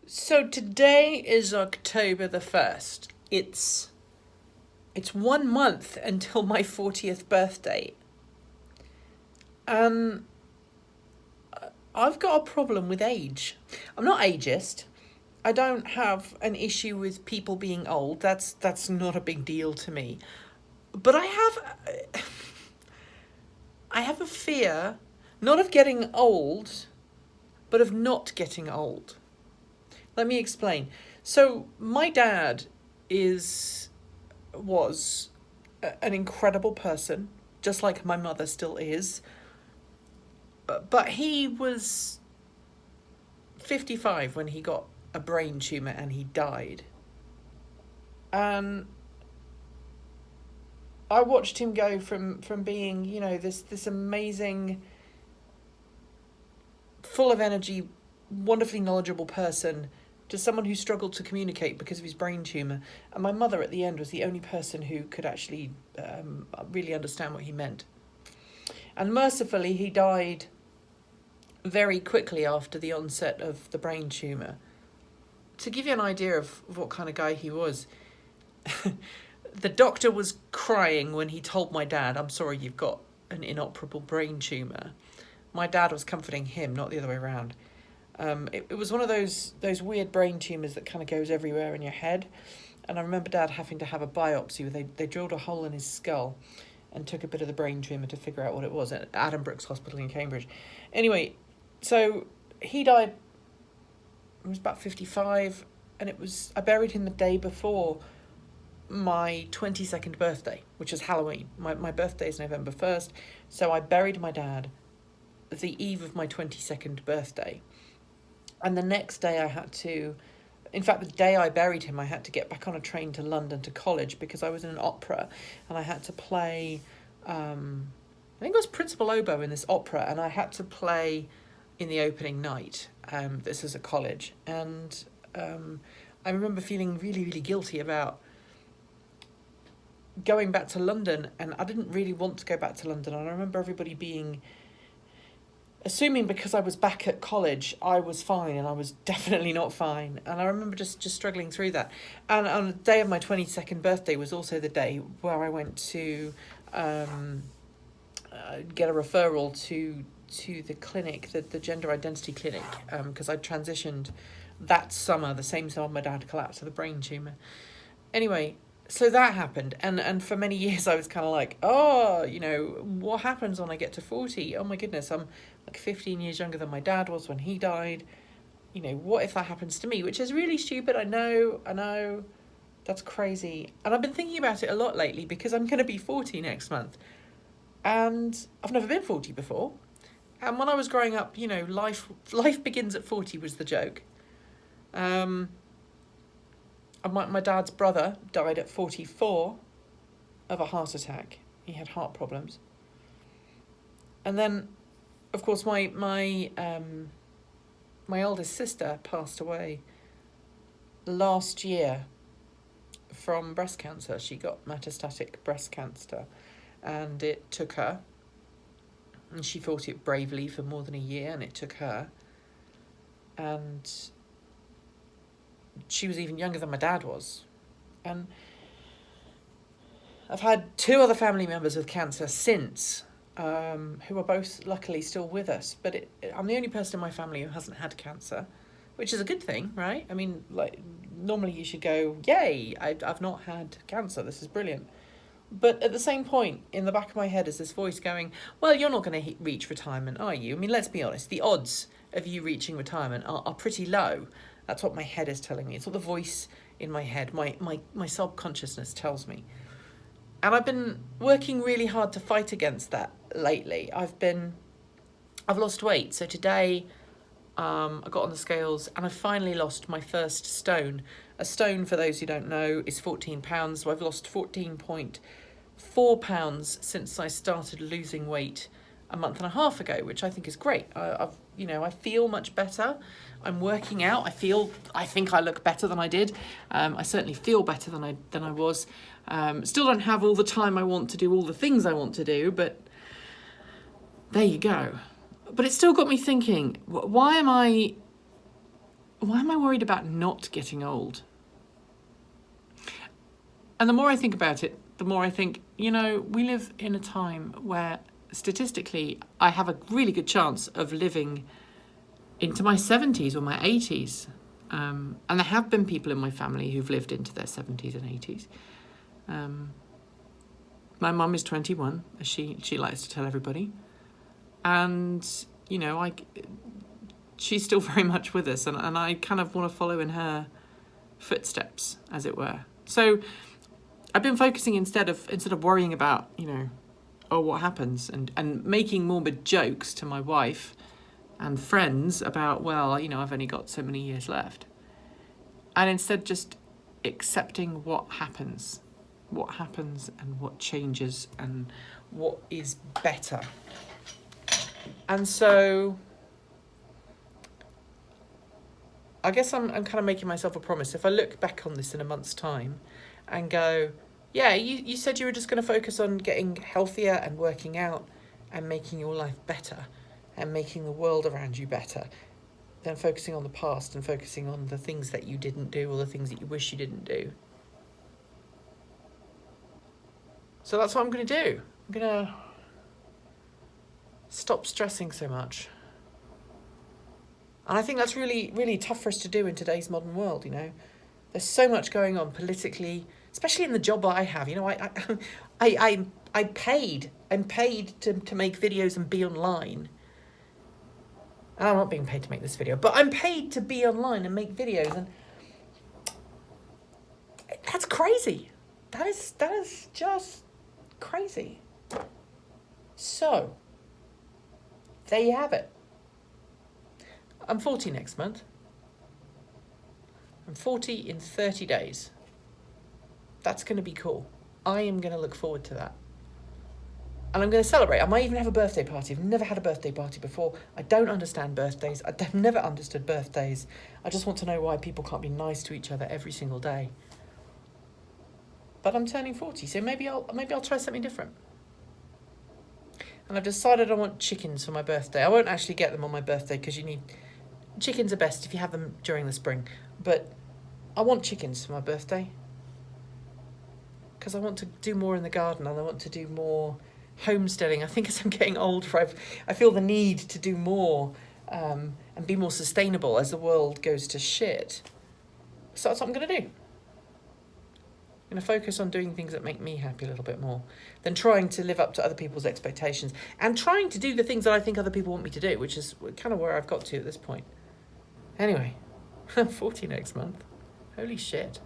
So today is October the 1st. It's 1 month until my 40th birthday. And I've got a problem with age. I'm not ageist. I don't have an issue with people being old. That's not a big deal to me. But I have a fear, not of getting old, but of not getting old. Let me explain. So my dad was an incredible person, just like my mother still is. But he was 55 when he got a brain tumor and he died. And I watched him go from being, this amazing, full of energy, wonderfully knowledgeable person to someone who struggled to communicate because of his brain tumour. And my mother at the end was the only person who could actually really understand what he meant. And mercifully, he died very quickly after the onset of the brain tumour. To give you an idea of what kind of guy he was, the doctor was crying when he told my dad, "I'm sorry, you've got an inoperable brain tumour." My dad was comforting him, not the other way around. It was one of those weird brain tumours that kind of goes everywhere in your head. And I remember Dad having to have a biopsy where they drilled a hole in his skull and took a bit of the brain tumour to figure out what it was at Adam Brooks Hospital in Cambridge. Anyway, so he died, he was about 55, and I buried him the day before my 22nd birthday, which is Halloween. My birthday is November 1st, so I buried my dad the eve of my 22nd birthday. And the next day in fact, the day I buried him, I had to get back on a train to London to college because I was in an opera and I had to play, I think it was Principal Oboe in this opera, and I had to play in the opening night. This is at college. And I remember feeling really, really guilty about going back to London, and I didn't really want to go back to London. And I remember everybody assuming because I was back at college, I was fine, and I was definitely not fine. And I remember just struggling through that. And on the day of my 22nd birthday was also the day where I went to get a referral to the clinic, the gender identity clinic, because I'd transitioned that summer, the same summer my dad collapsed with a brain tumour. Anyway, so that happened, and for many years I was kind of like, what happens when I get to 40? Oh my goodness, I'm like 15 years younger than my dad was when he died. What if that happens to me? Which is really stupid, I know, that's crazy. And I've been thinking about it a lot lately because I'm going to be 40 next month. And I've never been 40 before. And when I was growing up, life begins at 40 was the joke. My dad's brother died at 44 of a heart attack. He had heart problems. And then, of course, my oldest sister passed away last year from breast cancer. She got metastatic breast cancer, and it took her. And she fought it bravely for more than a year, and it took her. And she was even younger than my dad was. And I've had 2 other family members with cancer since, who are both luckily still with us. But I'm the only person in my family who hasn't had cancer, which is a good thing, right? I mean, like, normally you should go, yay, I've not had cancer, this is brilliant. But at the same point, in the back of my head is this voice going, well, you're not going to reach retirement, are you? I mean, let's be honest, the odds of you reaching retirement are pretty low. That's what my head is telling me. It's what the voice in my head, my subconsciousness tells me. And I've been working really hard to fight against that lately. I've lost weight. So today I got on the scales and I finally lost my first stone. A stone, for those who don't know, is 14 pounds. So I've lost 14.4 pounds since I started losing weight a month and a half ago, which I think is great. I feel much better. I'm working out. I think I look better than I did. I certainly feel better than I was. Still don't have all the time I want to do all the things I want to do, but there you go. But it still got me thinking, why am I why am I worried about not getting old? And the more I think about it, the more I think, we live in a time where statistically I have a really good chance of living into my 70s or my 80s. And there have been people in my family who've lived into their 70s and 80s. My mum is 21, as she likes to tell everybody. And, she's still very much with us. And I kind of want to follow in her footsteps, as it were. So I've been focusing instead of worrying about, what happens and making morbid jokes to my wife and friends about, I've only got so many years left. And instead just accepting what happens and what changes and what is better. And so I guess I'm kind of making myself a promise. If I look back on this in a month's time and go, yeah, you said you were just going to focus on getting healthier and working out and making your life better and making the world around you better than focusing on the past and focusing on the things that you didn't do or the things that you wish you didn't do. So that's what I'm going to do. I'm going to stop stressing so much. And I think that's really, really tough for us to do in today's modern world, There's so much going on politically, especially in the job I have. I'm paid to make videos and be online. And I'm not being paid to make this video, but I'm paid to be online and make videos, and that's crazy. That is just crazy. So, there you have it. I'm 40 next month. I'm 40 in 30 days. That's going to be cool. I am going to look forward to that. And I'm going to celebrate. I might even have a birthday party. I've never had a birthday party before. I don't understand birthdays. I've never understood birthdays. I just want to know why people can't be nice to each other every single day. But I'm turning 40, so maybe I'll try something different. And I've decided I want chickens for my birthday. I won't actually get them on my birthday because chickens are best if you have them during the spring. But I want chickens for my birthday because I want to do more in the garden and I want to do more homesteading. I think as I'm getting older, I feel the need to do more and be more sustainable as the world goes to shit. So that's what I'm going to do. I'm going to focus on doing things that make me happy a little bit more than trying to live up to other people's expectations and trying to do the things that I think other people want me to do, which is kind of where I've got to at this point. Anyway, I'm 40 next month. Holy shit.